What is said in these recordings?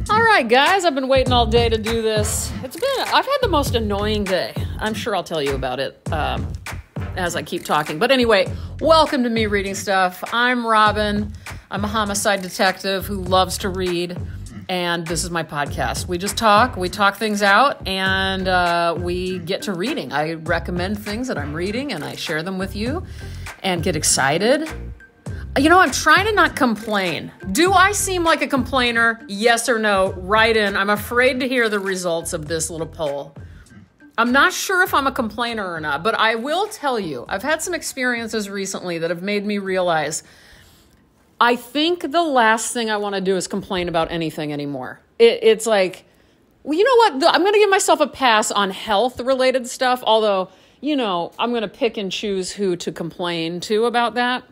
All right, guys, I've been waiting all day to do this. I've had the most annoying day. I'm sure I'll tell you about it as I keep talking. But anyway, welcome to Me Reading Stuff. I'm Robin. I'm a homicide detective who loves to read, and this is my podcast. We just talk, we talk things out, and we get to reading. I recommend things that I'm reading, and I share them with you and get excited. You know, I'm trying to not complain. Do I seem like a complainer? Yes or no? Write in. I'm afraid to hear the results of this little poll. I'm not sure if I'm a complainer or not, but I will tell you, I've had some experiences recently that have made me realize I think the last thing I want to do is complain about anything anymore. It's like, well, you know what? I'm going to give myself a pass on health-related stuff, although, you know, I'm going to pick and choose who to complain to about that.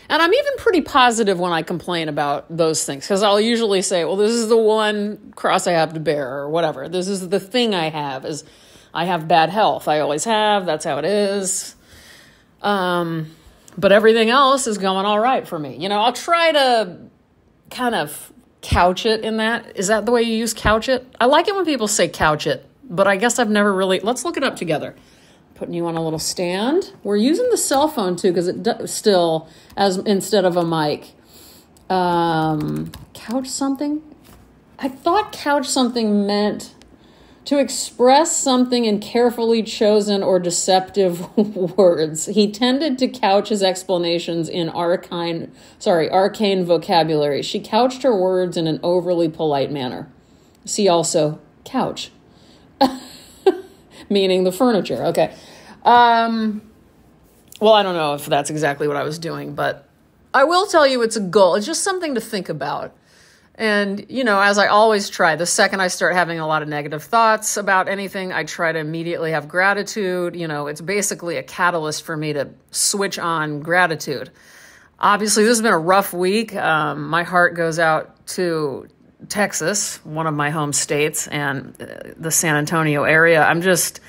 And I'm even pretty positive when I complain about those things, because I'll usually say, well, this is the one cross I have to bear, or whatever. This is the thing I have, is I have bad health. I always have. That's how it is. But everything else is going all right for me. You know, I'll try to kind of couch it in that. Is that the way you use couch it? I like it when people say couch it, but I guess I've never really... Let's look it up together. Putting you on a little stand. We're using the cell phone too, because it still, as instead of a mic. Couch something? I thought couch something meant to express something in carefully chosen or deceptive words. He tended to couch his explanations in arcane vocabulary. She couched her words in an overly polite manner. See also couch. Meaning the furniture. Okay. Well, I don't know if that's exactly what I was doing, but I will tell you it's a goal. It's just something to think about. And, you know, as I always try, the second I start having a lot of negative thoughts about anything, I try to immediately have gratitude. You know, it's basically a catalyst for me to switch on gratitude. Obviously, this has been a rough week. My heart goes out to Texas, one of my home states, and the San Antonio area. I'm just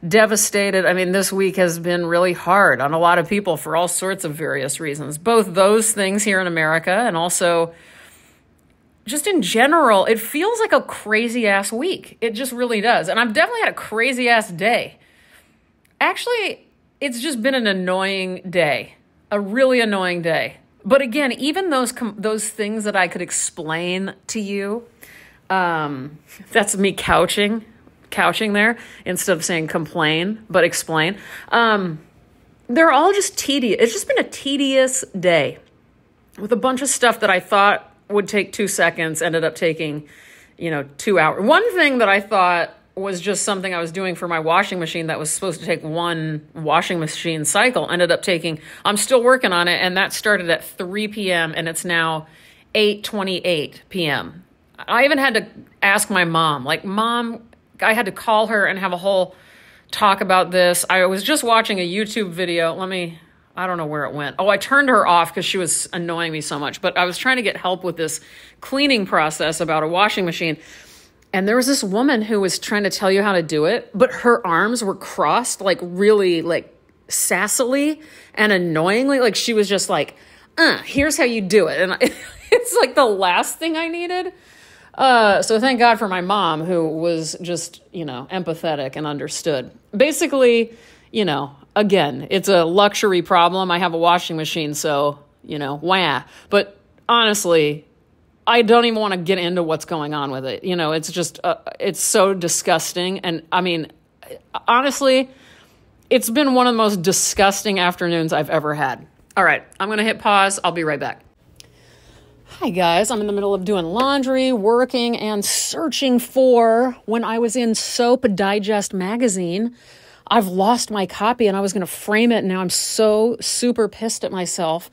devastated. I mean, this week has been really hard on a lot of people for all sorts of various reasons, both those things here in America and also just in general. It feels like a crazy ass week. It just really does. And I've definitely had a crazy ass day. Actually, it's just been an annoying day, a really annoying day. But again, even those things that I could explain to you, that's me couching there instead of saying complain, but explain. They're all just tedious. It's just been a tedious day with a bunch of stuff that I thought would take 2 seconds, ended up taking, 2 hours. One thing that I thought was just something I was doing for my washing machine that was supposed to take one washing machine cycle ended up taking, I'm still working on it, and that started at 3 p.m. and it's now 8:28 p.m. I even had to ask my mom, Mom, I had to call her and have a whole talk about this. I was just watching a YouTube video. I don't know where it went. Oh, I turned her off because she was annoying me so much, but I was trying to get help with this cleaning process about a washing machine. And there was this woman who was trying to tell you how to do it, but her arms were crossed, really sassily and annoyingly. She was just here's how you do it. And it's the last thing I needed. So thank God for my mom, who was just, empathetic and understood. Basically, again, it's a luxury problem. I have a washing machine, so, wah. But honestly, I don't even want to get into what's going on with it. It's just, it's so disgusting. And I mean, honestly, it's been one of the most disgusting afternoons I've ever had. All right, I'm going to hit pause. I'll be right back. Hi, guys. I'm in the middle of doing laundry, working, and searching for, when I was in Soap Digest magazine, I've lost my copy and I was going to frame it. And now I'm so super pissed at myself.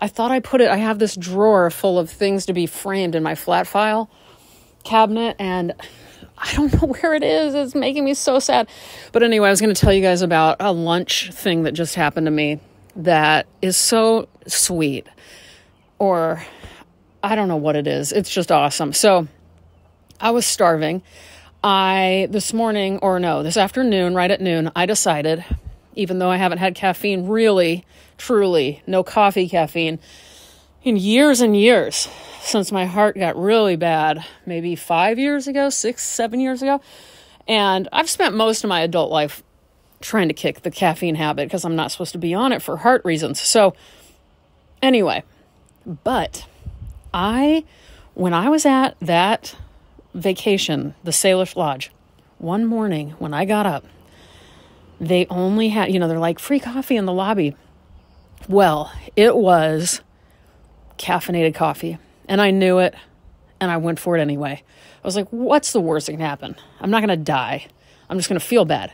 I thought I have this drawer full of things to be framed in my flat file cabinet, and I don't know where it is. It's making me so sad. But anyway, I was going to tell you guys about a lunch thing that just happened to me that is so sweet. Or I don't know what it is. It's just awesome. So I was starving. This afternoon, right at noon, I decided, even though I haven't had caffeine, really, truly, no coffee caffeine in years and years, since my heart got really bad, maybe 5 years ago, 6, 7 years ago. And I've spent most of my adult life trying to kick the caffeine habit because I'm not supposed to be on it for heart reasons. So anyway, but when I was at that vacation, the Salish Lodge, one morning when I got up, they only had, they're like, free coffee in the lobby. Well, it was caffeinated coffee, and I knew it, and I went for it anyway. I was like, what's the worst that can happen? I'm not going to die. I'm just going to feel bad.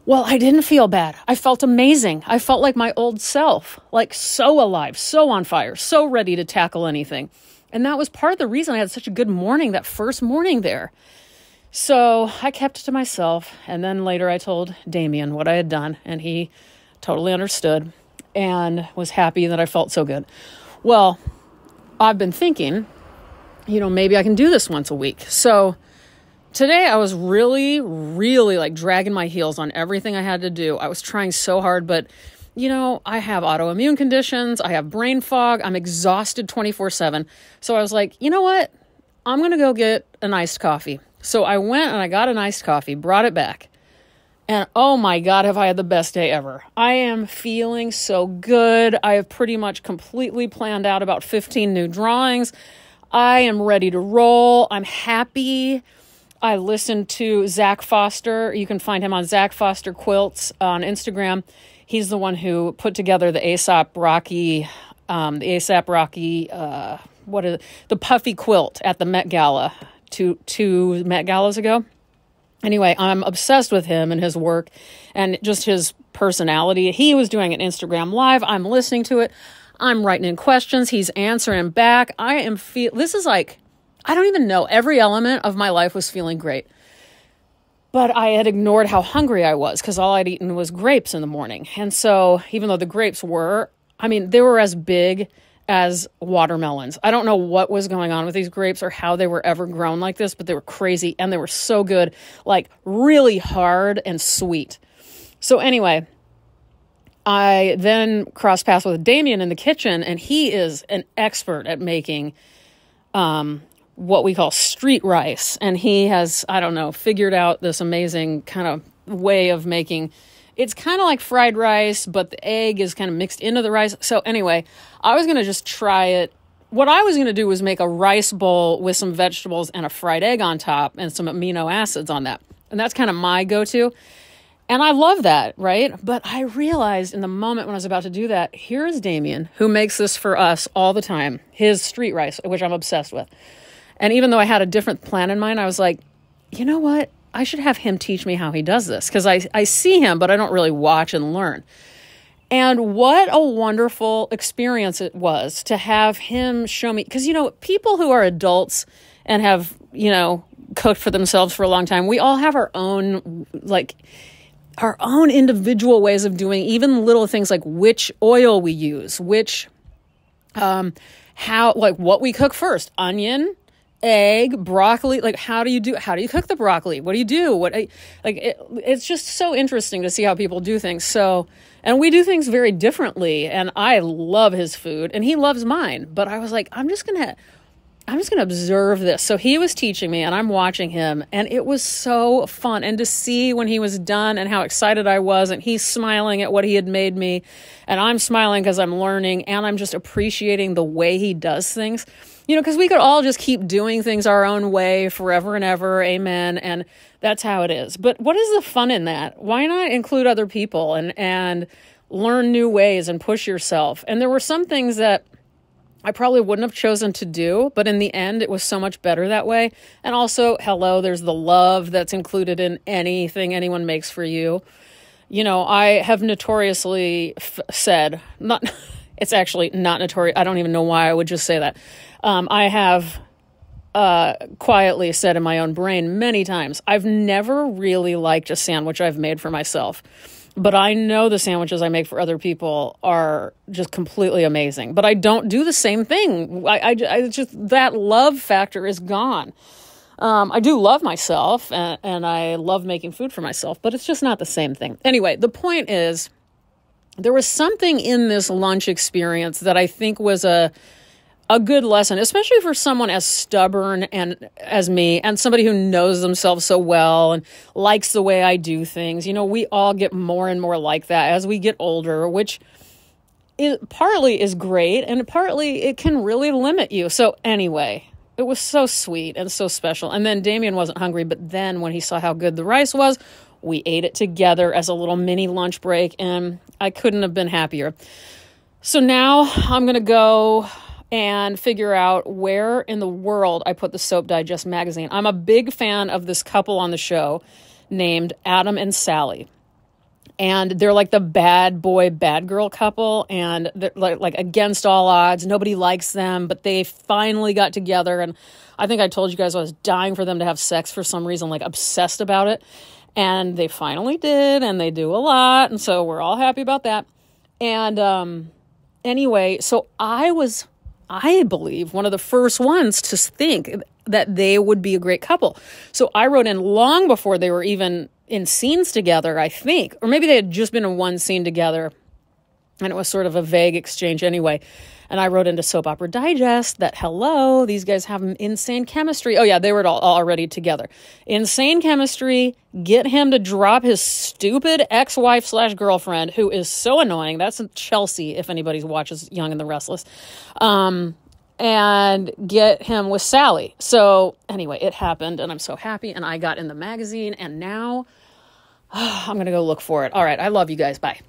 Well, I didn't feel bad. I felt amazing. I felt like my old self, like so alive, so on fire, so ready to tackle anything. And that was part of the reason I had such a good morning, that first morning there. So I kept it to myself. And then later I told Damien what I had done, and he totally understood and was happy that I felt so good. Well, I've been thinking, maybe I can do this once a week. So today I was really, really like dragging my heels on everything I had to do. I was trying so hard, but I have autoimmune conditions. I have brain fog. I'm exhausted 24/7. So I was like, you know what? I'm going to go get an iced coffee. So I went and I got an iced coffee, brought it back. And oh my God, have I had the best day ever. I am feeling so good. I have pretty much completely planned out about 15 new drawings. I am ready to roll. I'm happy. I listened to Zach Foster. You can find him on Zach Foster Quilts on Instagram. He's the one who put together the A$AP Rocky, the puffy quilt at the Met Gala, two Met Galas ago. Anyway, I'm obsessed with him and his work and just his personality. He was doing an Instagram live. I'm listening to it. I'm writing in questions. He's answering back. This is like, I don't even know. Every element of my life was feeling great. But I had ignored how hungry I was because all I'd eaten was grapes in the morning. And so even though the grapes they were as big as watermelons. I don't know what was going on with these grapes or how they were ever grown like this, but they were crazy and they were so good, like really hard and sweet. So anyway, I then crossed paths with Damien in the kitchen, and he is an expert at making what we call street rice. And he has, figured out this amazing kind of way of making. It's kind of like fried rice, but the egg is kind of mixed into the rice. So anyway, I was going to just try it. What I was going to do was make a rice bowl with some vegetables and a fried egg on top and some amino acids on that. And that's kind of my go-to. And I love that, right? But I realized in the moment when I was about to do that, here's Damien, who makes this for us all the time, his street rice, which I'm obsessed with. And even though I had a different plan in mind, I was like, you know what? I should have him teach me how he does this, because I see him, but I don't really watch and learn. And what a wonderful experience it was to have him show me, because, people who are adults and have, cooked for themselves for a long time, we all have our own individual ways of doing even little things like which oil we use, what we cook first, onion, egg, broccoli. Like, how do you cook the broccoli? What do you do? It's just so interesting to see how people do things. So, and we do things very differently, and I love his food and he loves mine, but I was like, I'm just going to observe this. So he was teaching me and I'm watching him, and it was so fun. And to see when he was done and how excited I was, and he's smiling at what he had made me, and I'm smiling because I'm learning, and I'm just appreciating the way he does things. Because we could all just keep doing things our own way forever and ever. Amen. And that's how it is. But what is the fun in that? Why not include other people and learn new ways and push yourself? And there were some things that I probably wouldn't have chosen to do, but in the end, it was so much better that way. And also, there's the love that's included in anything anyone makes for you. I have notoriously said, it's actually not notorious. I don't even know why I would just say that. I have quietly said in my own brain many times, I've never really liked a sandwich I've made for myself. But I know the sandwiches I make for other people are just completely amazing. But I don't do the same thing. I just, that love factor is gone. I do love myself, and I love making food for myself, but it's just not the same thing. Anyway, the point is, there was something in this lunch experience that I think was a a good lesson, especially for someone as stubborn and as me, and somebody who knows themselves so well and likes the way I do things. We all get more and more like that as we get older, which partly is great, and partly it can really limit you. So anyway, it was so sweet and so special. And then Damien wasn't hungry, but then when he saw how good the rice was, we ate it together as a little mini lunch break, and I couldn't have been happier. So now I'm going to go and figure out where in the world I put the Soap Digest magazine. I'm a big fan of this couple on the show named Adam and Sally. And they're like the bad boy, bad girl couple. And they're like against all odds. Nobody likes them, but they finally got together. And I think I told you guys I was dying for them to have sex for some reason, like obsessed about it. And they finally did, and they do a lot. And so we're all happy about that. And anyway, so I believe, one of the first ones to think that they would be a great couple. So I wrote in long before they were even in scenes together, I think. Or maybe they had just been in one scene together, and it was sort of a vague exchange anyway. And I wrote into Soap Opera Digest that, hello, these guys have insane chemistry. Oh, yeah, they were all already together. Insane chemistry. Get him to drop his stupid ex-wife/girlfriend, who is so annoying. That's Chelsea, if anybody watches Young and the Restless. And get him with Sally. So anyway, it happened, and I'm so happy. And I got in the magazine, and now I'm going to go look for it. All right, I love you guys. Bye.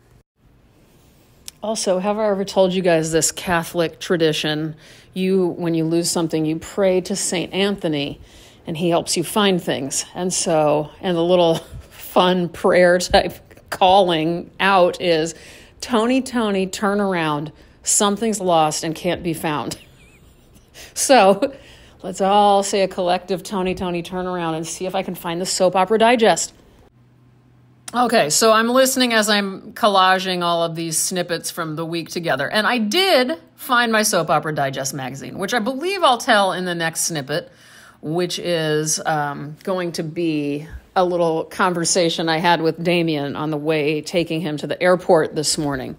Also, have I ever told you guys this Catholic tradition? When you lose something, you pray to St. Anthony, and he helps you find things. And the little fun prayer type calling out is, Tony, Tony, turn around. Something's lost and can't be found. So let's all say a collective Tony, Tony, turn around and see if I can find the Soap Opera Digest. Okay, so I'm listening as I'm collaging all of these snippets from the week together. And I did find my Soap Opera Digest magazine, which I believe I'll tell in the next snippet, which is going to be a little conversation I had with Damien on the way taking him to the airport this morning.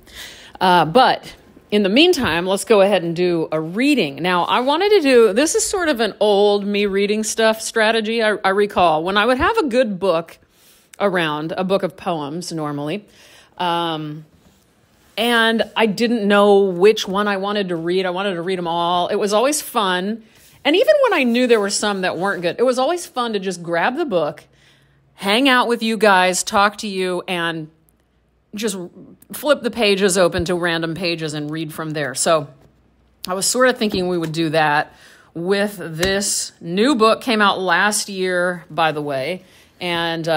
But in the meantime, let's go ahead and do a reading. Now, I wanted to do, this is sort of an old me reading stuff strategy. I recall when I would have a good book around, a book of poems normally, and I didn't know which one I wanted to read. I wanted to read them all. It was always fun. And even when I knew there were some that weren't good, it was always fun to just grab the book, hang out with you guys, talk to you, and just flip the pages open to random pages and read from there. So I was sort of thinking we would do that with this new book. Came out last year, by the way. And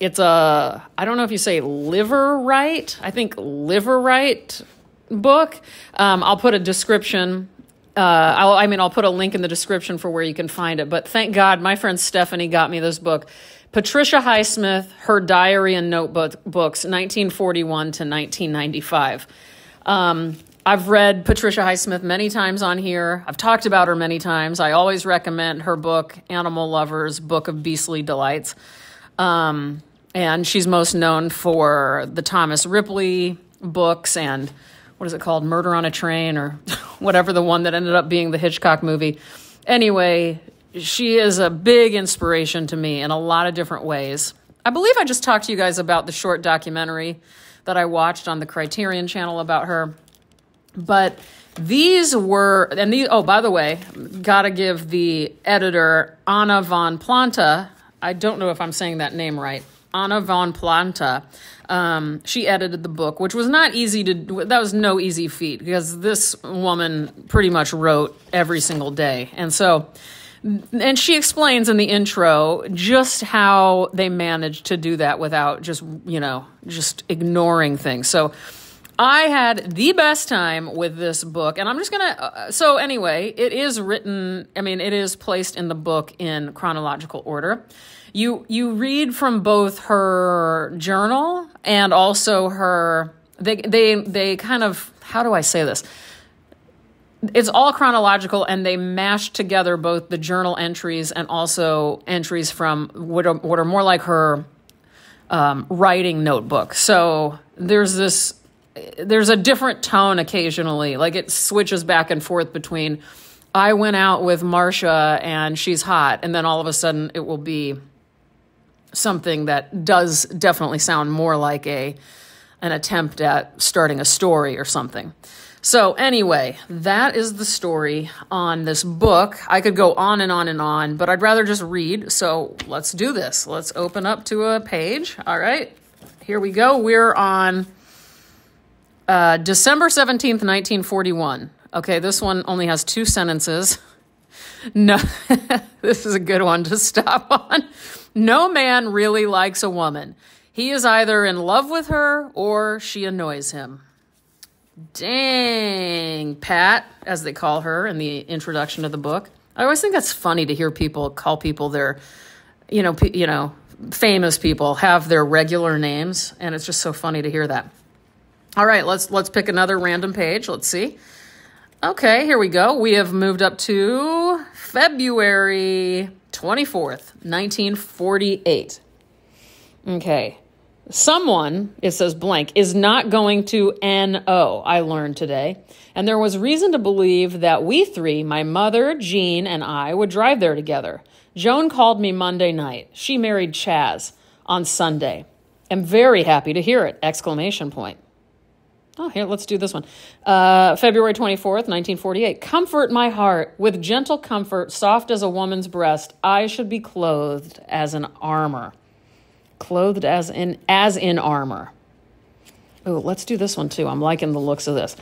it's I don't know if you say liver-right. I think liver-right book. I'll put a description. I'll put a link in the description for where you can find it. But thank God my friend Stephanie got me this book. Patricia Highsmith, Her Diary and Notebooks, 1941 to 1995. I've read Patricia Highsmith many times on here. I've talked about her many times. I always recommend her book, Animal Lovers, Book of Beastly Delights. And she's most known for the Thomas Ripley books and, what is it called, Murder on a Train, or whatever the one that ended up being the Hitchcock movie. Anyway, she is a big inspiration to me in a lot of different ways. I believe I just talked to you guys about the short documentary that I watched on the Criterion channel about her. But these were, oh, by the way, gotta give the editor, Anna von Planta, I don't know if I'm saying that name right, Anna von Planta, she edited the book, which was not easy to do. That was no easy feat, because this woman pretty much wrote every single day. And she explains in the intro just how they managed to do that without just ignoring things. So I had the best time with this book, and I'm just going to, so anyway, it is written, it is placed in the book in chronological order. You read from both her journal and also her, they kind of, how do I say this? It's all chronological, and they mash together both the journal entries and also entries from what are more like her writing notebook. So there's this there's a different tone occasionally. Like it switches back and forth between, I went out with Marcia and she's hot. And then all of a sudden it will be something that does definitely sound more like an attempt at starting a story or something. So anyway, that is the story on this book. I could go on and on and on, but I'd rather just read. So let's do this. Let's open up to a page. All right, here we go. We're on December 17th, 1941. Okay, this one only has 2 sentences. No, this is a good one to stop on. No man really likes a woman. He is either in love with her or she annoys him. Dang, Pat, as they call her in the introduction of the book. I always think that's funny to hear people call people their, famous people have their regular names, and it's just so funny to hear that. All right, let's pick another random page. Let's see. Okay, here we go. We have moved up to February 24th, 1948. Okay. Someone, it says blank, is not going to N.O., I learned today. And there was reason to believe that we 3, my mother, Jean, and I, would drive there together. Joan called me Monday night. She married Chaz on Sunday. I'm very happy to hear it! Exclamation point. Oh, here, let's do this one. February 24th, 1948. Comfort my heart. With gentle comfort, soft as a woman's breast, I should be clothed as an armor. Clothed as in armor. Oh, let's do this one too. I'm liking the looks of this.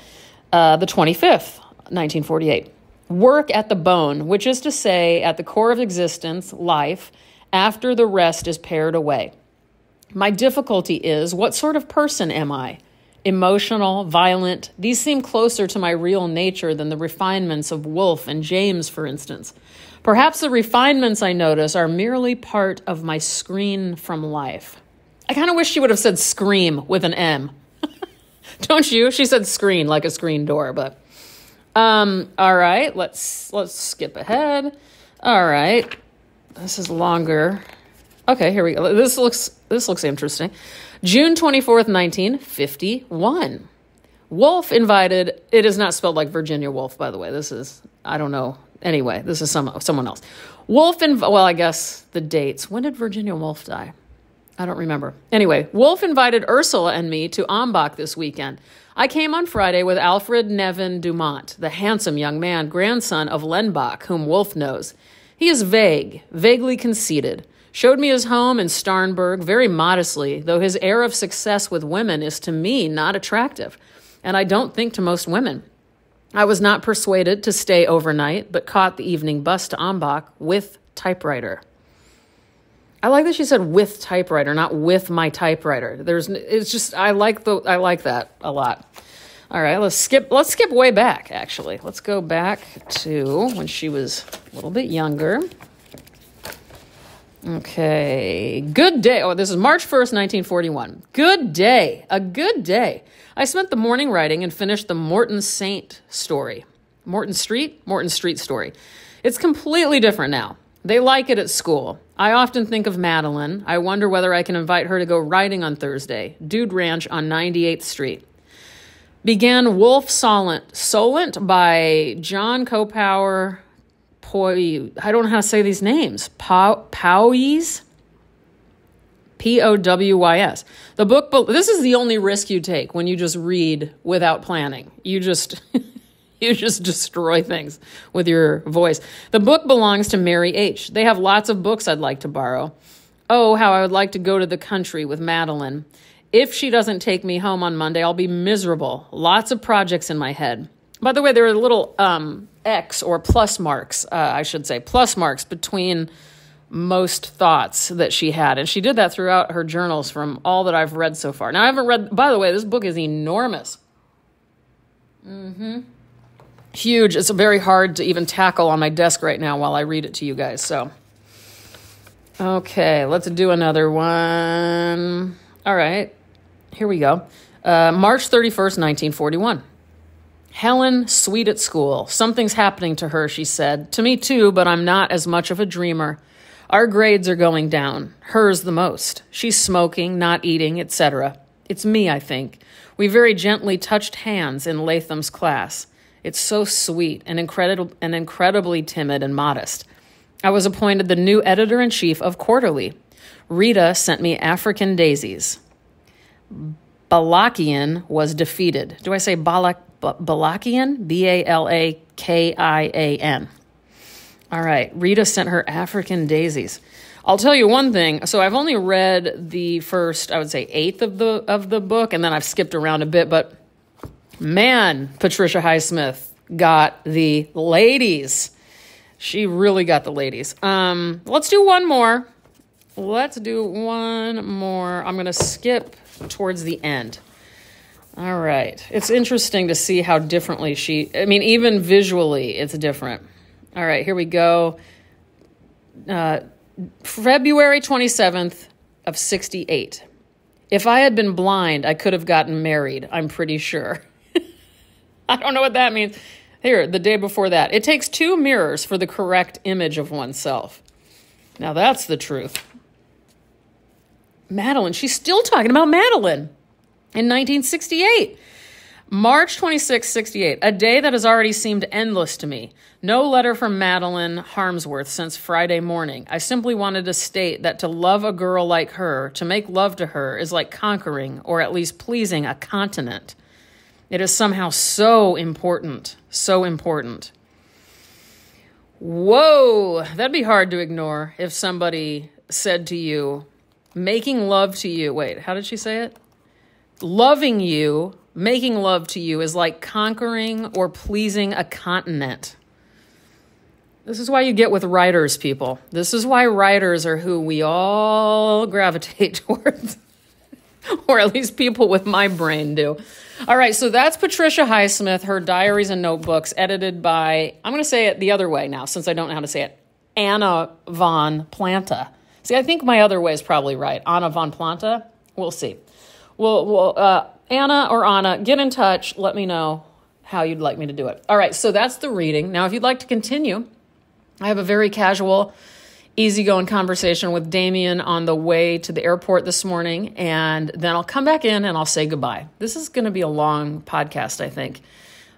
The 25th, 1948. Work at the bone, which is to say at the core of existence, life, after the rest is pared away. My difficulty is, what sort of person am I? Emotional, violent. These seem closer to my real nature than the refinements of Wolfe and James, for instance. Perhaps the refinements I notice are merely part of my screen from life. I kind of wish she would have said scream with an M. Don't you? She said screen like a screen door, but all right, let's skip ahead. All right. This is longer. Okay, here we go. This looks interesting. June 24th, 1951. Wolfe invited, it is not spelled like Virginia Woolf, by the way. This is, I don't know. Anyway, this is someone else. I guess the dates. When did Virginia Woolf die? I don't remember. Anyway, Wolfe invited Ursula and me to Ambach this weekend. I came on Friday with Alfred Nevin Dumont, the handsome young man, grandson of Lenbach, whom Wolfe knows. He is vaguely conceited. Showed me his home in Starnberg very modestly, though his air of success with women is to me not attractive, and I don't think to most women. I was not persuaded to stay overnight, but caught the evening bus to Ambach with typewriter. I like that she said with typewriter, not with my typewriter. I like that a lot. All right, let's skip way back, actually. Let's go back to when she was a little bit younger. Okay, good day. Oh, this is March 1st, 1941. Good day, a good day. I spent the morning writing and finished the Morton Street story. It's completely different now. They like it at school. I often think of Madeline. I wonder whether I can invite her to go riding on Thursday. Dude Ranch on 98th Street. Began Wolf Solent by John Copower. I don't know how to say these names. Powys? P-O-W-Y-S. The book, this is the only risk you take when you just read without planning. You just destroy things with your voice. The book belongs to Mary H. They have lots of books I'd like to borrow. Oh, how I would like to go to the country with Madeline. If she doesn't take me home on Monday, I'll be miserable. Lots of projects in my head. By the way, there are little X or plus marks, plus marks between most thoughts that she had. And she did that throughout her journals from all that I've read so far. Now, I haven't read, by the way, this book is enormous. Huge. It's very hard to even tackle on my desk right now while I read it to you guys. So, okay, let's do another one. All right, here we go. March 31st, 1941. Helen, sweet at school. Something's happening to her, she said. To me too, but I'm not as much of a dreamer. Our grades are going down. Hers the most. She's smoking, not eating, etc. It's me, I think. We very gently touched hands in Latham's class. It's so sweet and incredibly timid and modest. I was appointed the new editor-in-chief of Quarterly. Rita sent me African daisies. Balakian was defeated. Do I say Balakian? Balakian. All right. Rita sent her African daisies. I'll tell you one thing. So I've only read the first, I would say, eighth of the book, and then I've skipped around a bit. But man, Patricia Highsmith got the ladies. She really got the ladies. Let's do one more. I'm going to skip towards the end. All right. It's interesting to see how differently even visually, it's different. All right, here we go. February 27th of 68. If I had been blind, I could have gotten married, I'm pretty sure. I don't know what that means. Here, the day before that. It takes 2 mirrors for the correct image of oneself. Now that's the truth. Madeline, she's still talking about Madeline in 1968. March 26, 68, a day that has already seemed endless to me. No letter from Madeline Harmsworth since Friday morning. I simply wanted to state that to love a girl like her, to make love to her, is like conquering, or at least pleasing, a continent. It is somehow so important, so important. Whoa, that'd be hard to ignore if somebody said to you, making love to you, wait, how did she say it? Loving you, making love to you is like conquering or pleasing a continent. This is why you get with writers, people. This is why writers are who we all gravitate towards. Or at least people with my brain do. All right, so that's Patricia Highsmith, her Diaries and Notebooks, edited by, I'm going to say it the other way now, since I don't know how to say it, Anna von Planta. See, I think my other way is probably right. Anna von Planta? We'll see. Anna or Anna, get in touch. Let me know how you'd like me to do it. All right, so that's the reading. Now, if you'd like to continue, I have a very casual, easygoing conversation with Damien on the way to the airport this morning, and then I'll come back in and I'll say goodbye. This is going to be a long podcast, I think,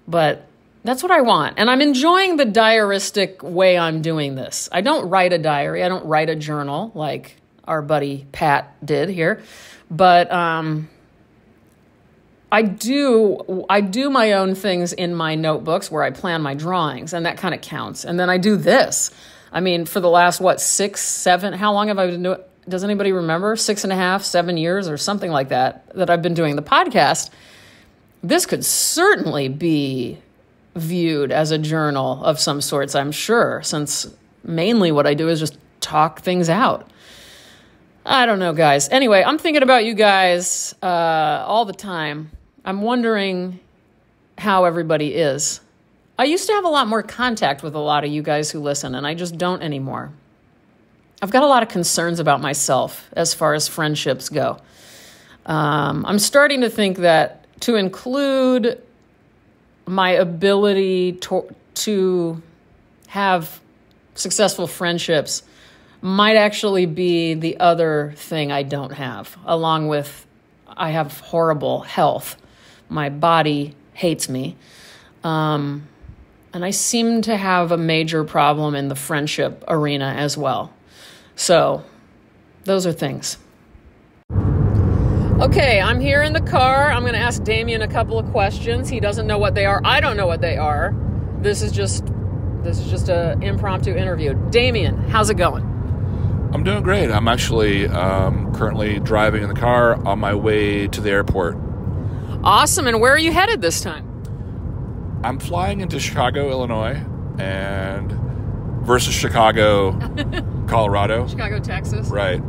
but that's what I want. And I'm enjoying the diaristic way I'm doing this. I don't write a diary. I don't write a journal like our buddy Pat did here, but I do my own things in my notebooks where I plan my drawings, and that kind of counts. And then I do this. I mean, for the last, 6, 7, how long have I been doing? Does anybody remember? 6.5, 7 years or something like that I've been doing the podcast. This could certainly be viewed as a journal of some sorts, I'm sure, since mainly what I do is just talk things out. I don't know, guys. Anyway, I'm thinking about you guys all the time. I'm wondering how everybody is. I used to have a lot more contact with a lot of you guys who listen, and I just don't anymore. I've got a lot of concerns about myself as far as friendships go. I'm starting to think that to include my ability to have successful friendships might actually be the other thing I don't have, along with I have horrible health. My body hates me. And I seem to have a major problem in the friendship arena as well. So those are things. Okay, I'm here in the car. I'm going to ask Damien a couple of questions. He doesn't know what they are. I don't know what they are. This is just an impromptu interview. Damien, how's it going? I'm doing great. I'm actually currently driving in the car on my way to the airport. Awesome. And where are you headed this time? I'm flying into Chicago, Illinois, and versus Chicago, Colorado. Chicago, Texas. Right.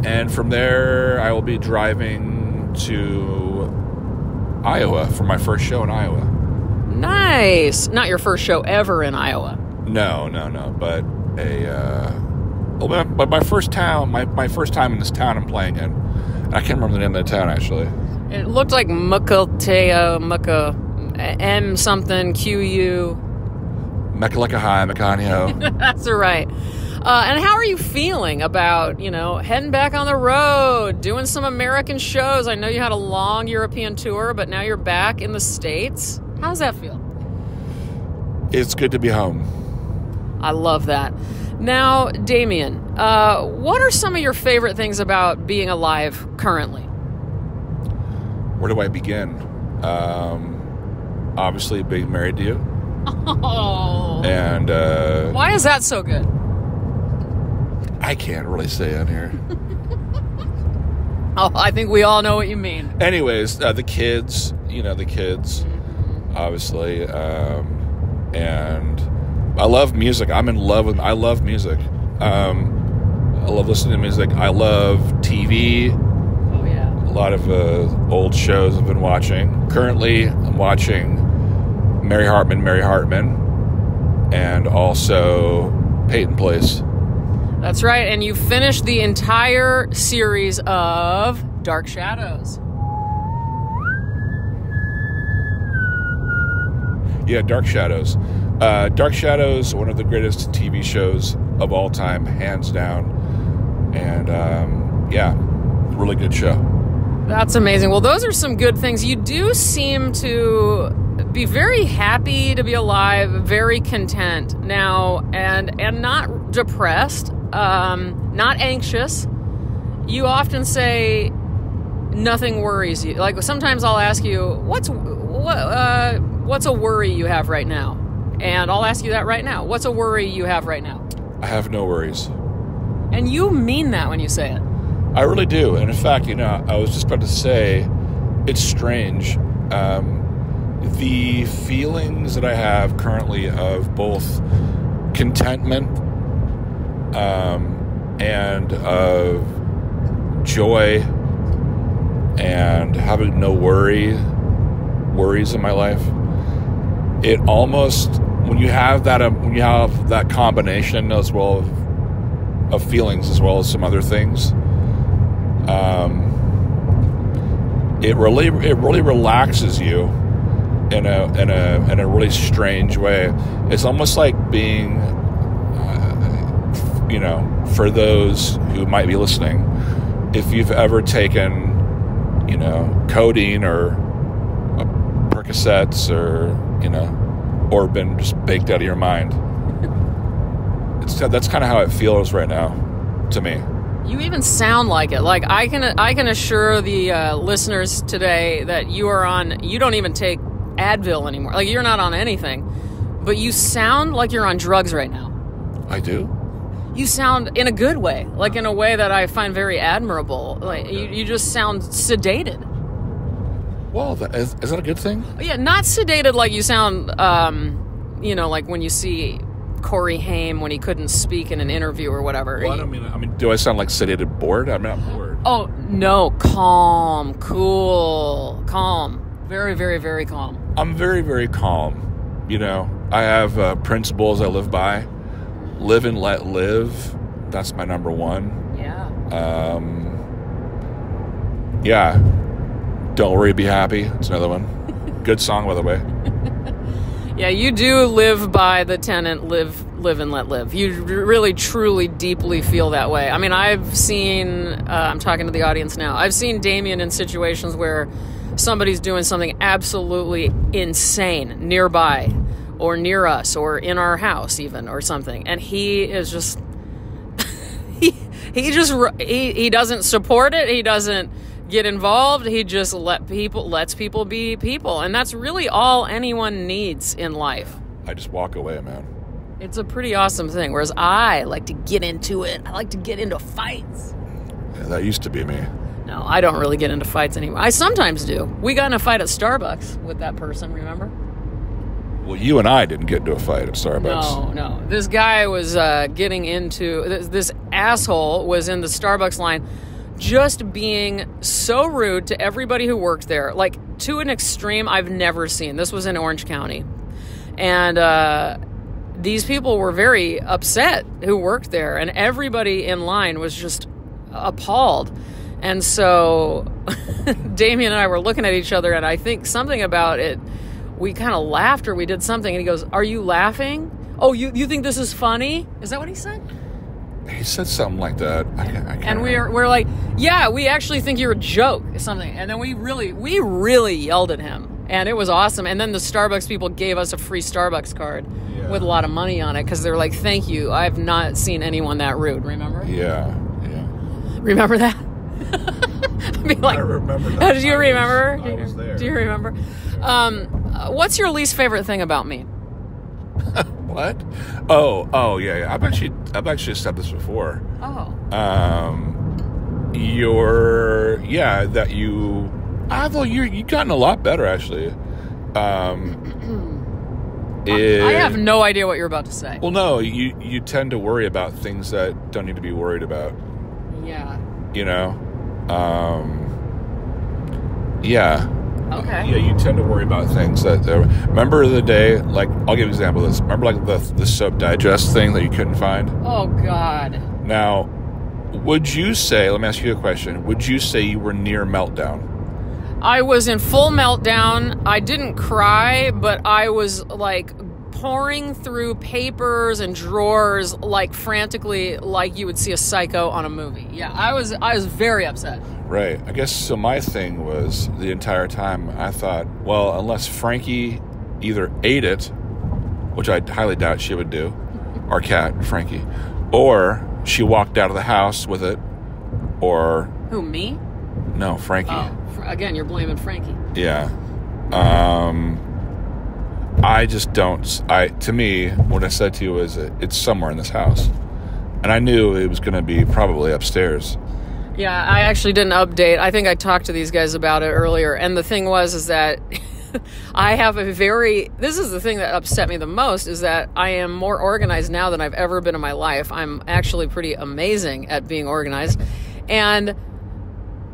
And from there, I will be driving to Iowa for my first show in Iowa. Nice. Not your first show ever in Iowa. No. But but my first time in this town I'm playing in. I can't remember the name of the town, actually. It looked like M something, QU. Mekaleka High, Mekanio. That's right. And how are you feeling about, heading back on the road, doing some American shows? I know you had a long European tour, but now you're back in the States. How does that feel? It's good to be home. I love that. Now, Damien, what are some of your favorite things about being alive currently? Where do I begin? Obviously being married to you. Oh. And why is that so good? I can't really say on here. Oh, I think we all know what you mean. Anyways, the kids, obviously, and I love music. I love music. I love listening to music. I love TV. Oh, yeah. A lot of old shows I've been watching. Currently, I'm watching Mary Hartman, and also Peyton Place. That's right, and you finished the entire series of Dark Shadows. Yeah, Dark Shadows. Dark Shadows, one of the greatest TV shows of all time, hands down. And, really good show. That's amazing. Well, those are some good things. You do seem to be very happy to be alive, very content now, and not depressed, not anxious. You often say nothing worries you. Like sometimes I'll ask you, what's a worry you have right now? And I'll ask you that right now. What's a worry you have right now? I have no worries. And you mean that when you say it. I really do. And in fact, I was just about to say, it's strange. The feelings that I have currently of both contentment and of joy and having no worries in my life, it almost, when you have that combination as well of feelings as well as some other things, it really relaxes you in a really strange way. It's almost like being, for those who might be listening, if you've ever taken, codeine or Percocets or been just baked out of your mind. That's kind of how it feels right now to me. You even sound like it. Like I can assure the listeners today that you don't even take Advil anymore. Like you're not on anything, but you sound like you're on drugs right now. I do. You sound in a good way, like in a way that I find very admirable. Like you just sound sedated. Well, is that a good thing? Yeah, not sedated like you sound, like when you see Corey Haim when he couldn't speak in an interview or whatever. Well, I mean, do I sound like sedated bored? I'm not bored. Oh, no, calm, cool, calm. Very, very, very calm. I'm very, very calm. I have principles I live by. Live and let live. That's my number one. Yeah. Yeah. Don't worry, be happy. It's another one. Good song, by the way. Yeah, you do live by the tenet, live and let live. You really, truly, deeply feel that way. I mean, I've seen, I'm talking to the audience now, I've seen Damien in situations where somebody's doing something absolutely insane nearby or near us or in our house even or something. And he is just, he doesn't support it. He doesn't get involved. He just lets people be people. And that's really all anyone needs in life. I just walk away, man. It's a pretty awesome thing. Whereas I like to get into it. I like to get into fights. Yeah, that used to be me. No, I don't really get into fights anymore. I sometimes do. We got in a fight at Starbucks with that person, remember? Well, you and I didn't get into a fight at Starbucks. No. This guy was getting into... This asshole was in the Starbucks line just being so rude to everybody who worked there. Like, to an extreme I've never seen. This was in Orange County. And these people were very upset who worked there. And everybody in line was just appalled. And so Damien and I were looking at each other, and I think something about it, we kind of laughed or we did something, and he goes, "Are you laughing? Oh, you think this is funny?" Is that what he said? He said something like that. I can't and remember. we're like, yeah, we actually think you're a joke or something. And then we really yelled at him, and it was awesome. And then the Starbucks people gave us a free Starbucks card with a lot of money on it because they're like, thank you. I have not seen anyone that rude. Remember? Yeah. Remember that? I remember that. Do you remember? I was there. Do you remember? What's your least favorite thing about me? What? Oh, yeah. I've actually said this before. Oh. You've gotten a lot better, actually. I have no idea what you're about to say. Well, no, you tend to worry about things that don't need to be worried about. Yeah. Yeah. Okay. Yeah, you tend to worry about things that... remember the day, like, I'll give you an example of this. Remember, like, the Soap Digest thing that you couldn't find? Oh, God. Now, would you say... Let me ask you a question. Would you say you were near meltdown? I was in full meltdown. I didn't cry, but I was, like, pouring through papers and drawers, like, frantically, like you would see a psycho on a movie. Yeah, I was very upset. Right. I guess, so my thing was, the entire time, I thought, well, unless Frankie either ate it, which I highly doubt she would do, our cat, Frankie, or she walked out of the house with it, or... Who, me? No, Frankie. Oh, again, you're blaming Frankie. Yeah. I just don't... To me, what I said to you was, it's somewhere in this house. And I knew it was going to be probably upstairs. Yeah, I actually didn't update. I think I talked to these guys about it earlier. And the thing is that I have this is the thing that upset me the most, is that I am more organized now than I've ever been in my life. I'm actually pretty amazing at being organized. And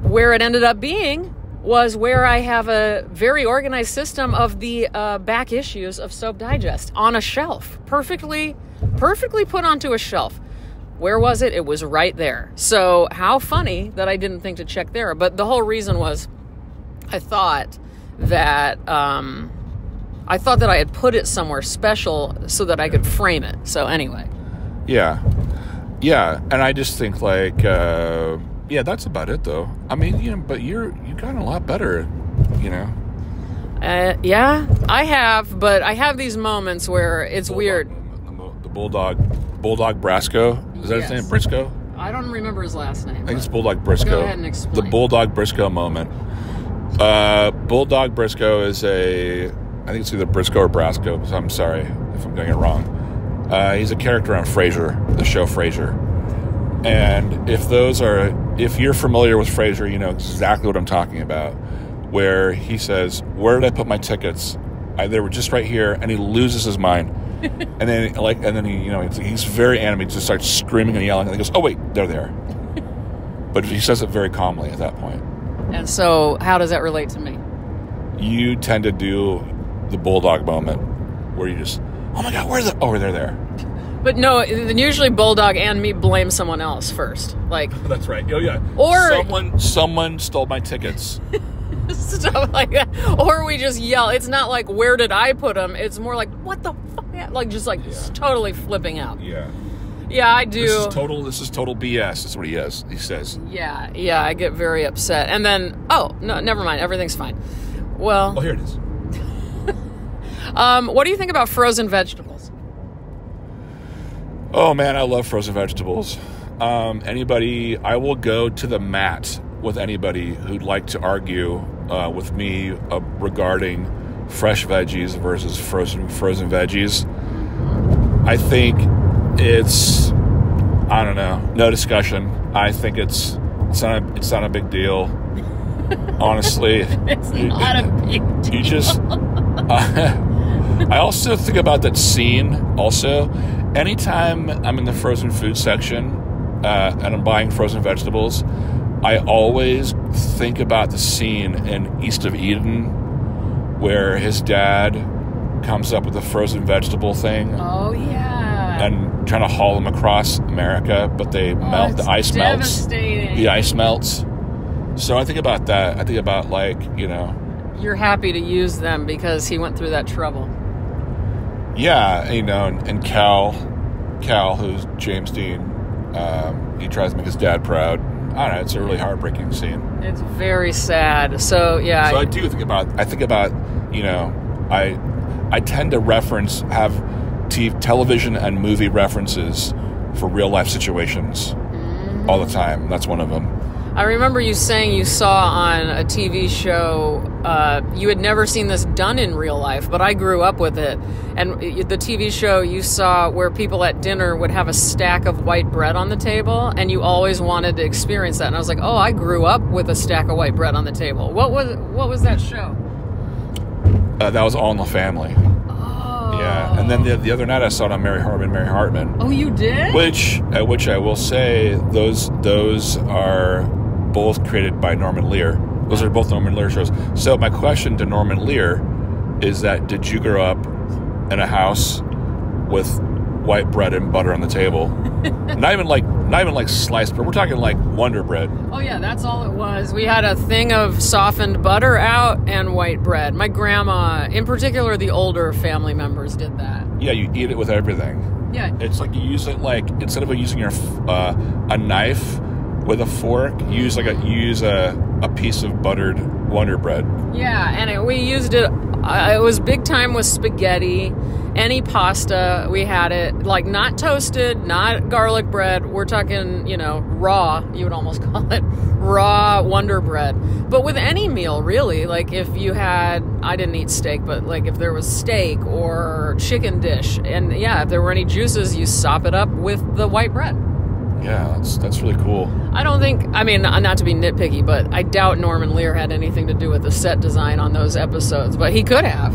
where it ended up being was where I have a very organized system of the back issues of Soap Digest on a shelf, perfectly put onto a shelf. Where was it? It was right there. So how funny that I didn't think to check there. But the whole reason was I thought that I had put it somewhere special so that I could frame it. So anyway. Yeah. And I just think, like, that's about it, though. I mean, but you've gotten a lot better, Yeah, I have, but I have these moments where it's weird. The Bulldog Brasco. Is that his name? Briscoe? I don't remember his last name. I think it's Bulldog Briscoe. Go ahead and explain. The Bulldog Briscoe moment. Bulldog Briscoe is I think it's either Briscoe or Brasco. So I'm sorry if I'm getting it wrong. He's a character on Frasier, the show Frasier. And if you're familiar with Frasier, you know exactly what I'm talking about. Where he says, "Where did I put my tickets? They were just right here," and he loses his mind. and then he, he's very animated, just starts screaming and yelling, and he goes, "Oh wait, they're there." But he says it very calmly at that point. And so, how does that relate to me? You tend to do the Bulldog moment, where you just, "Oh my God, they're there." But no, usually Bulldog and me blame someone else first. Like, that's right. Oh yeah. Or someone stole my tickets. Stuff like that. Or we just yell. It's not like, where did I put them? It's more like, what the fuck? Like, just like totally flipping out. Yeah. Yeah, I do. This is total BS. That's what he says. Yeah, I get very upset. And then, oh, no, never mind. Everything's fine. Well. Oh, here it is. What do you think about frozen vegetables? Oh, man, I love frozen vegetables. I will go to the mat with anybody who'd like to argue with me regarding fresh veggies versus frozen veggies. I think it's, I don't know, no discussion. I think it's not a big deal. Honestly, it's not a big deal. You just. I also think about that scene. Also, anytime I'm in the frozen food section and I'm buying frozen vegetables, I always think about the scene in East of Eden where his dad comes up with a frozen vegetable thing. Oh, yeah. And trying to haul them across America, but they melt. The ice melts. The ice melts. So I think about that. I think about, like, You're happy to use them because he went through that trouble. Yeah, and Cal, who's James Dean, He tries to make his dad proud. I don't know. It's a really heartbreaking scene. It's very sad. So yeah. So I do think about. You know, I tend to have television and movie references for real life situations all the time. That's one of them. I remember you saying you saw on a TV show, you had never seen this done in real life, but I grew up with it. And the TV show you saw where people at dinner would have a stack of white bread on the table, and you always wanted to experience that. And I was like, oh, I grew up with a stack of white bread on the table. What was that show? That was All in the Family. Oh. Yeah, and then the other night I saw it on Mary Hartman. Oh, you did? Which I will say, those are both created by Norman Lear. Those are both Norman Lear shows. So my question to Norman Lear is that, did you grow up in a house with white bread and butter on the table? not even like sliced bread. We're talking like Wonder Bread. Oh yeah, that's all it was. We had a thing of softened butter out and white bread. My grandma, in particular, the older family members did that. Yeah, you eat it with everything. Yeah. It's like you use it like, instead of using a knife with a fork, you use a piece of buttered Wonder Bread. Yeah, and we used it. It was big time with spaghetti. Any pasta, we had it, like not toasted, not garlic bread. We're talking, raw, you would almost call it raw Wonder Bread. But with any meal, really, like if you had, I didn't eat steak, but like if there was steak or chicken dish, and yeah, if there were any juices, you sop it up with the white bread. Yeah, that's really cool. I don't think, not to be nitpicky, but I doubt Norman Lear had anything to do with the set design on those episodes, but he could have.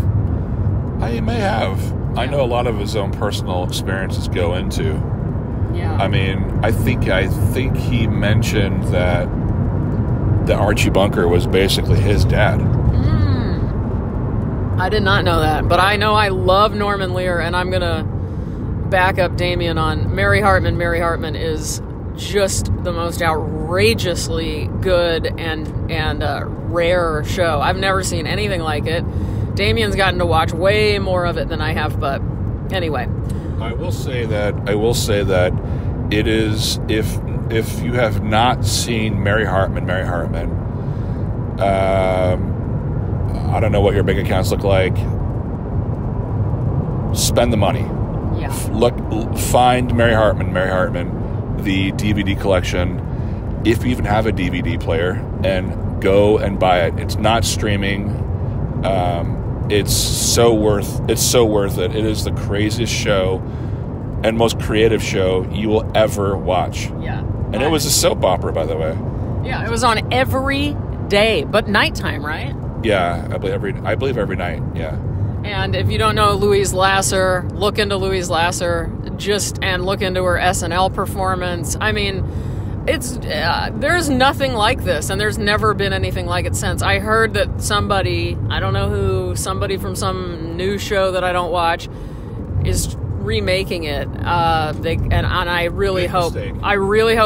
He may have. Yeah. I know a lot of his own personal experiences go into. Yeah. I think he mentioned that Archie Bunker was basically his dad. I did not know that, but I know I love Norman Lear, and I'm going to back up Damien on Mary Hartman. Mary Hartman is just the most outrageously good and rare show. I've never seen anything like it. Damien's gotten to watch way more of it than I have, but anyway. I will say that it is, if you have not seen Mary Hartman, I don't know what your bank accounts look like. Spend the money. Yeah. Find Mary Hartman, the DVD collection, if you even have a DVD player, and go and buy it. It's not streaming. It's so worth it. It is the craziest show and most creative show you will ever watch. Yeah. And it was a soap opera, by the way. Yeah, it was on every day, but nighttime, right? Yeah, I believe every night. Yeah. And if you don't know Louise Lasser, look into Louise Lasser, and look into her SNL performance. It's there's nothing like this, and there's never been anything like it since. I heard that somebody, I don't know who, somebody from some news show that I don't watch, is remaking it. I really hope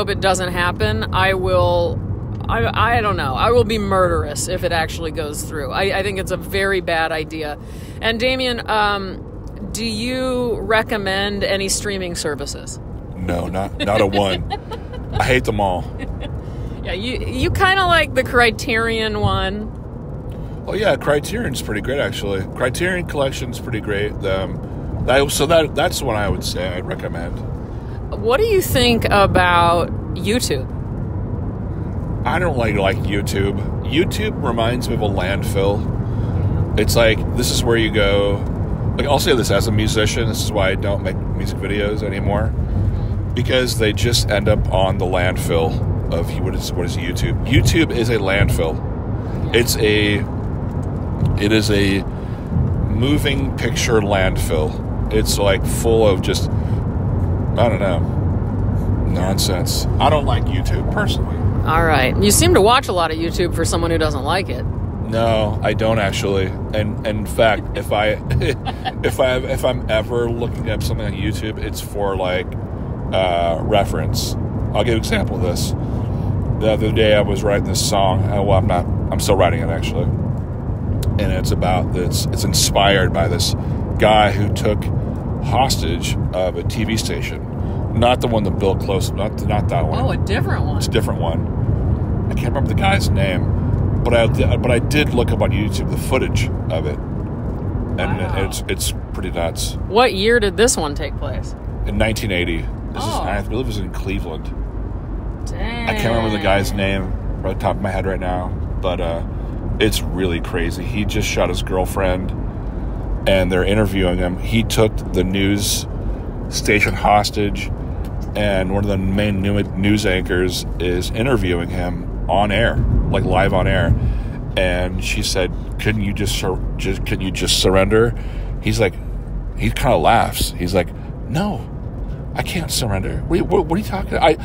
it doesn't happen. I don't know. I will be murderous if it actually goes through. I think it's a very bad idea. And Damien, do you recommend any streaming services? No, not a one. I hate them all. Yeah, you kind of like the Criterion one. Oh yeah, Criterion's pretty great actually. Criterion Collection's pretty great. That's the one I would say I'd recommend. What do you think about YouTube? I don't like YouTube. YouTube reminds me of a landfill. It's like, this is where you go. Like, I'll say this as a musician, this is why I don't make music videos anymore. Because they just end up on the landfill of what is YouTube. YouTube is a landfill. It is a moving picture landfill. It's like full of just, I don't know, nonsense. I don't like YouTube personally. All right. You seem to watch a lot of YouTube for someone who doesn't like it. No, I don't actually. And in fact, if I'm ever looking up something on YouTube, it's for like reference. I'll give an example of this. The other day I was writing this song. I'm still writing it actually. And it's inspired by this guy who took hostage of a TV station Not the one that built close. Not that one. Oh, a different one. It's a different one. I can't remember the guy's name, but I did look up on YouTube the footage of it, and wow. it's pretty nuts. What year did this one take place? In 1980. I believe it was in Cleveland. Dang. I can't remember the guy's name right top of my head right now, but it's really crazy. He just shot his girlfriend, and they're interviewing him. He took the news station hostage, and one of the main news anchors is interviewing him on air, like live on air. And she said, "Couldn't you just surrender?" He kind of laughs. He's like, "No, I can't surrender. What are you talking about?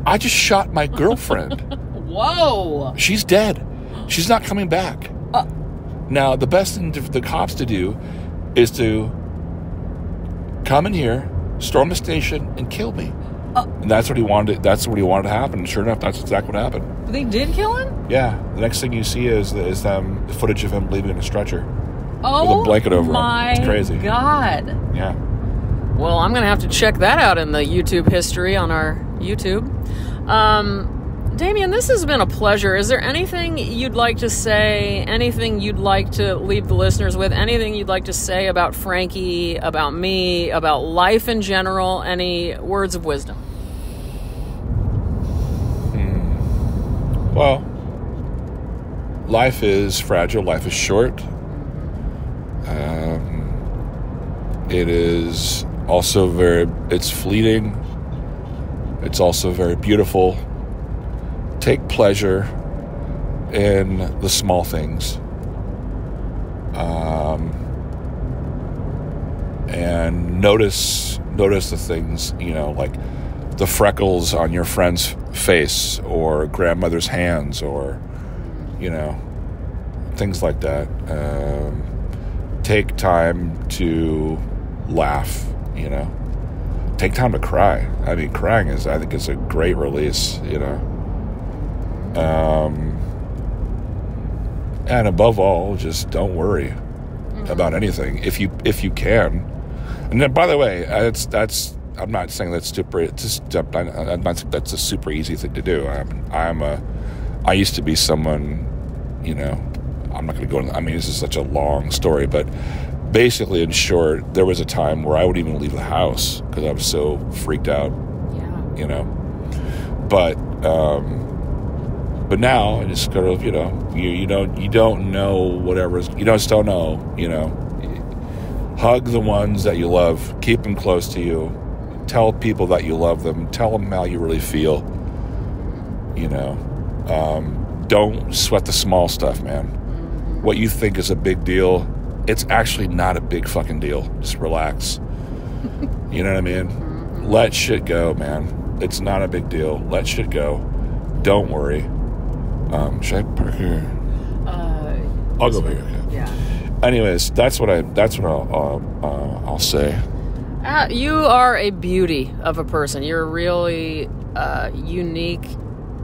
I just shot my girlfriend." Whoa. She's dead. She's not coming back. Now, the best thing for the cops to do is to come in here, storm the station, and kill me. And that's what he wanted. That's what he wanted to happen. And sure enough, that's exactly what happened. They did kill him? Yeah. The next thing you see is the footage of him leaving in a stretcher. Oh, with a blanket over him. It's crazy. God. Yeah. Well, I'm going to have to check that out in the YouTube history on our YouTube. Damien, this has been a pleasure. Is there anything you'd like to say, anything you'd like to leave the listeners with, anything you'd like to say about Frankie, about me, about life in general, any words of wisdom? Well, life is fragile. Life is short. It is also it's fleeting. It's also very beautiful. Take pleasure in the small things. And notice the things, like the freckles on your friend's face, or grandmother's hands, or, things like that. Take time to laugh, Take time to cry. I mean, crying I think is a great release, And above all, just don't worry about anything if you can. And then, by the way, I'm not saying that's super. It's just, I'm not saying that's a super easy thing to do. I used to be someone, I'm not going to go into. I mean, this is such a long story, but basically, in short, there was a time where I wouldn't even leave the house because I was so freaked out. Yeah. But now I just kind of, you don't know whatever. You just don't know. Hug the ones that you love. Keep them close to you. Tell people that you love them. Tell them how you really feel. Don't sweat the small stuff, man. What you think is a big deal, it's actually not a big fucking deal. Just relax. You know what I mean? Let shit go, man. It's not a big deal. Let shit go. Don't worry. Should I park here? I'll go over here. Okay. Yeah. Anyways, that's what I'll say. You are a beauty of a person. You're really unique.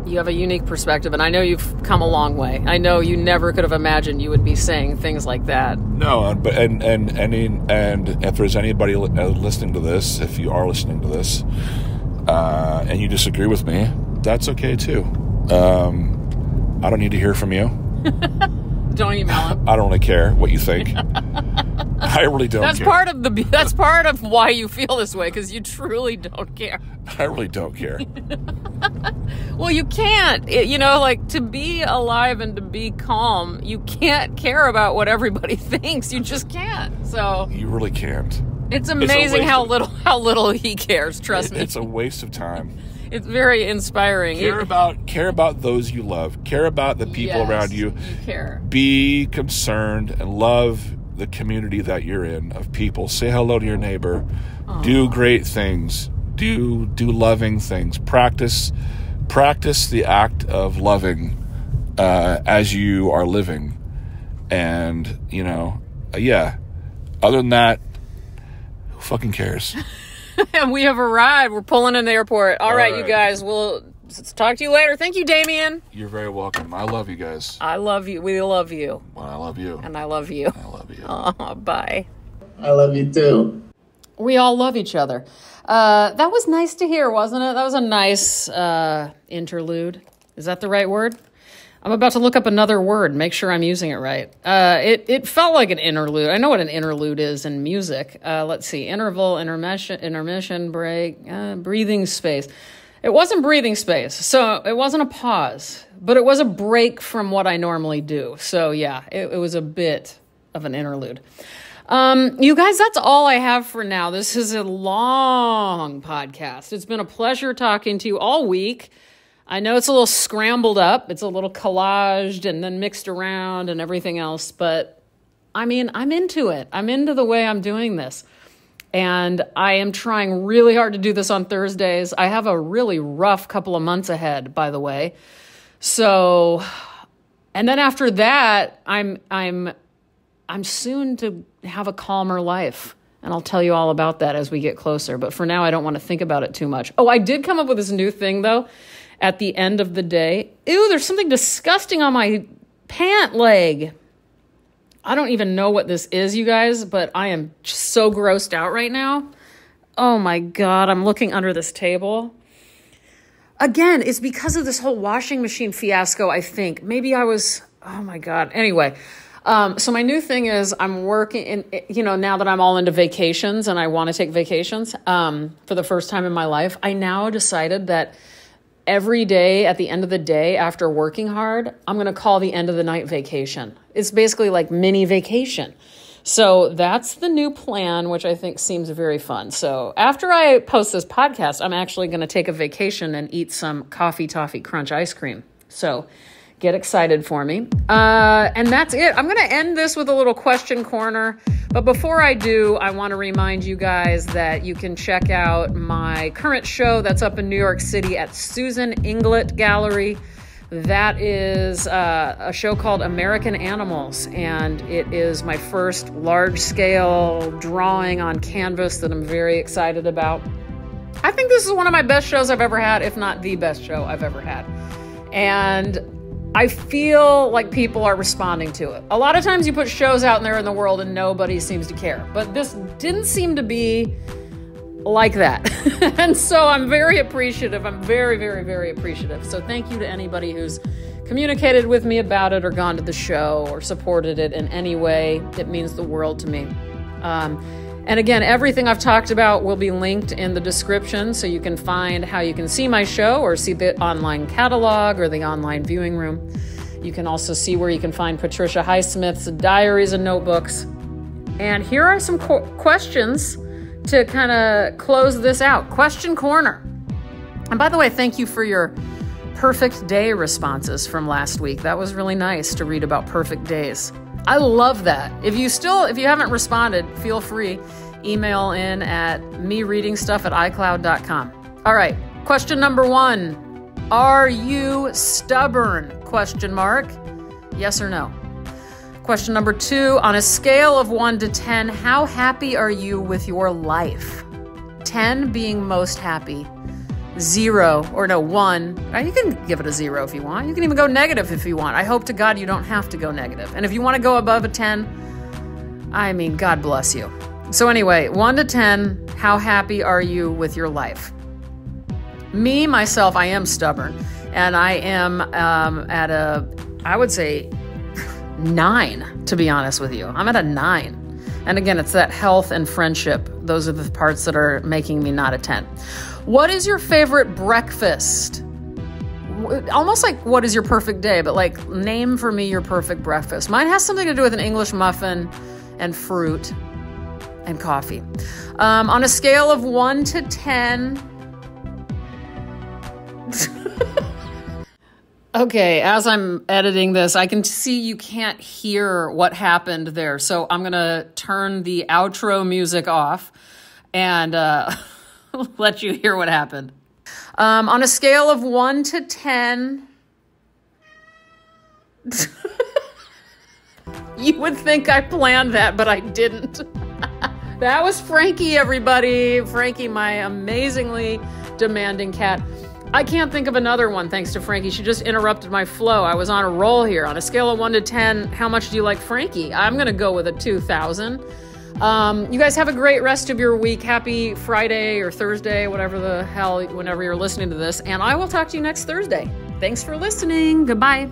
You have a unique perspective, and I know you've come a long way. I know you never could have imagined you would be saying things like that. No, but and if there's anybody listening to this, if you are listening to this, and you disagree with me, that's okay too. I don't need to hear from you. Don't email him. I don't really care what you think. I really don't care. That's part of why you feel this way, because you truly don't care. I really don't care. Well, you can't. To be alive and to be calm, you can't care about what everybody thinks. You just can't. So you really can't. It's amazing how little he cares. Trust me. It's a waste of time. It's very inspiring. Care about those you love. Care about the people around you. You care. Be concerned and love the community that you're in of people. Say hello to your neighbor. Aww. Do great things. Do loving things. Practice the act of loving as you are living. And, other than that, who fucking cares? And we have arrived. We're pulling in the airport. All right, you guys. We'll talk to you later. Thank you, Damien. You're very welcome. I love you guys. I love you. We love you. Well, I love you. And I love you. I love you. Oh, bye. I love you too. We all love each other. That was nice to hear, wasn't it? That was a nice interlude. Is that the right word? I'm about to look up another word, make sure I'm using it right. It felt like an interlude. I know what an interlude is in music. Let's see, interval, intermission, break, breathing space. It wasn't breathing space, so it wasn't a pause, but it was a break from what I normally do. So yeah, it was a bit of an interlude. You guys, that's all I have for now. This is a long podcast. It's been a pleasure talking to you all week. I know it's a little scrambled up. It's a little collaged and then mixed around and everything else. But I mean, I'm into it. I'm into the way I'm doing this. And I am trying really hard to do this on Thursdays. I have a really rough couple of months ahead, by the way. So, and then after that, I'm soon to have a calmer life. And I'll tell you all about that as we get closer. But for now, I don't want to think about it too much. Oh, I did come up with this new thing, though. At the end of the day, ew, there's something disgusting on my pant leg. I don't even know what this is, you guys, but I am just so grossed out right now. Oh my God, I'm looking under this table. Again, it's because of this whole washing machine fiasco, I think. Maybe I was, oh my God. Anyway, so my new thing is I'm working in, now that I'm all into vacations and I want to take vacations for the first time in my life, I now decided that every day at the end of the day after working hard, I'm going to call the end of the night vacation. It's basically like mini vacation. So that's the new plan, which I think seems very fun. So after I post this podcast, I'm actually going to take a vacation and eat some Coffee Toffee Crunch ice cream. So get excited for me. And that's it. I'm going to end this with a little question corner. But before I do, I want to remind you guys that you can check out my current show that's up in New York City at Susan Inglett Gallery. That is a show called American Animals, and it is my first large-scale drawing on canvas that I'm very excited about. I think this is one of my best shows I've ever had, if not the best show I've ever had. And I feel like people are responding to it. A lot of times you put shows out there in the world and nobody seems to care, but this didn't seem to be like that. And so I'm very appreciative. I'm very, very, very appreciative. So thank you to anybody who's communicated with me about it or gone to the show or supported it in any way. It means the world to me. And again, everything I've talked about will be linked in the description, so you can find how you can see my show or see the online catalog or the online viewing room. You can also see where you can find Patricia Highsmith's Diaries and Notebooks. And here are some questions to kind of close this out. Question corner. And by the way, thank you for your perfect day responses from last week. That was really nice to read about perfect days. I love that. If you haven't responded, feel free. Email in at mereadingstuff@icloud.com. All right. Question number 1. Are you stubborn? Question mark. Yes or no? Question number 2. On a scale of 1 to 10, how happy are you with your life? 10 being most happy. 0, or no, 1. You can give it a 0 if you want. You can even go negative if you want. I hope to God you don't have to go negative. And if you want to go above a 10, I mean, God bless you. So anyway, 1 to 10, how happy are you with your life? Me, myself, I am stubborn. And I am I would say, 9, to be honest with you. I'm at a 9. And again, it's that health and friendship. Those are the parts that are making me not a 10. What is your favorite breakfast? Almost like what is your perfect day, but like name for me your perfect breakfast. Mine has something to do with an English muffin and fruit and coffee. On a scale of 1 to 10. Okay, as I'm editing this, I can see you can't hear what happened there. So I'm going to turn the outro music off and let you hear what happened. On a scale of 1 to 10, you would think I planned that, but I didn't. That was Frankie, everybody. Frankie, my amazingly demanding cat. I can't think of another one, thanks to Frankie. She just interrupted my flow. I was on a roll here. On a scale of 1 to 10, how much do you like Frankie? I'm going to go with a 2,000. You guys have a great rest of your week. Happy Friday or Thursday, whatever the hell, whenever you're listening to this. And I will talk to you next Thursday. Thanks for listening. Goodbye.